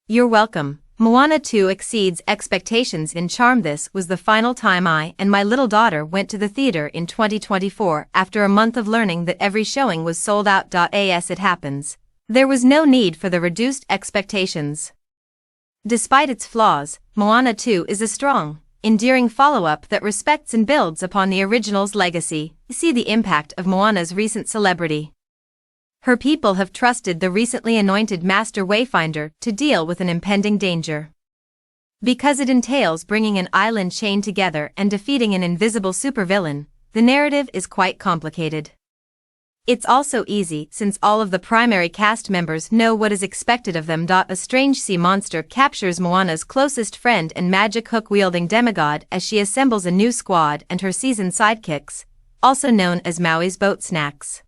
You're welcome. Moana 2 exceeds expectations in charm. This was the final time I and my little daughter went to the theater in 2024 after a month of learning that every showing was sold out. As it happens, there was no need for the reduced expectations. Despite its flaws, Moana 2 is a strong, endearing follow-up that respects and builds upon the original's legacy. See the impact of Moana's recent celebrity. Her people have trusted the recently anointed Master Wayfinder to deal with an impending danger. Because it entails bringing an island chain together and defeating an invisible supervillain, the narrative is quite complicated. It's also easy since all of the primary cast members know what is expected of them. A strange sea monster captures Moana's closest friend and magic hook-wielding demigod as she assembles a new squad and her seasoned sidekicks, also known as Maui's boat snacks.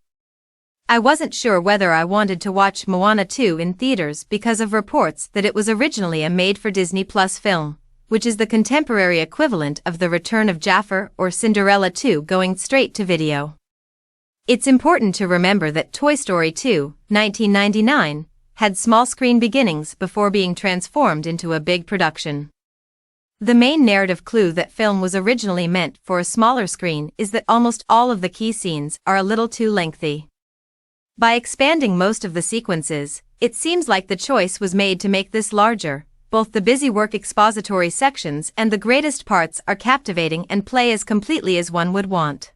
I wasn't sure whether I wanted to watch Moana 2 in theaters because of reports that it was originally a made-for-Disney Plus film, which is the contemporary equivalent of The Return of Jafar or Cinderella 2 going straight to video. It's important to remember that Toy Story 2, 1999, had small-screen beginnings before being transformed into a big production. The main narrative clue that film was originally meant for a smaller screen is that almost all of the key scenes are a little too lengthy. By expanding most of the sequences, it seems like the choice was made to make this larger. Both the busy work expository sections and the greatest parts are captivating and play as completely as one would want.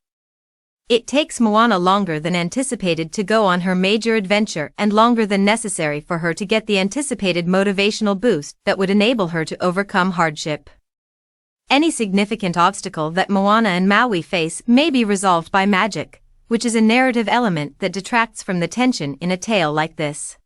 It takes Moana longer than anticipated to go on her major adventure and longer than necessary for her to get the anticipated motivational boost that would enable her to overcome hardship. Any significant obstacle that Moana and Maui face may be resolved by magic, which is a narrative element that detracts from the tension in a tale like this.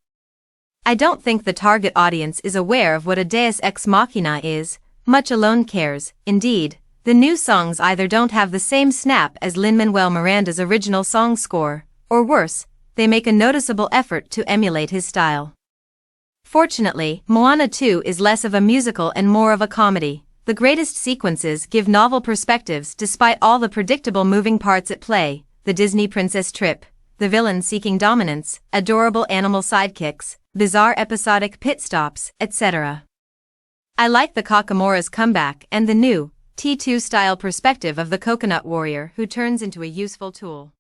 I don't think the target audience is aware of what a deus ex machina is, much alone cares. Indeed, the new songs either don't have the same snap as Lin-Manuel Miranda's original song score, or worse, they make a noticeable effort to emulate his style. Fortunately, Moana 2 is less of a musical and more of a comedy. The greatest sequences give novel perspectives despite all the predictable moving parts at play. The Disney princess trip, the villain seeking dominance, adorable animal sidekicks, bizarre episodic pit stops, etc. I like the Kakamura's comeback and the new, T2 style perspective of the coconut warrior who turns into a useful tool.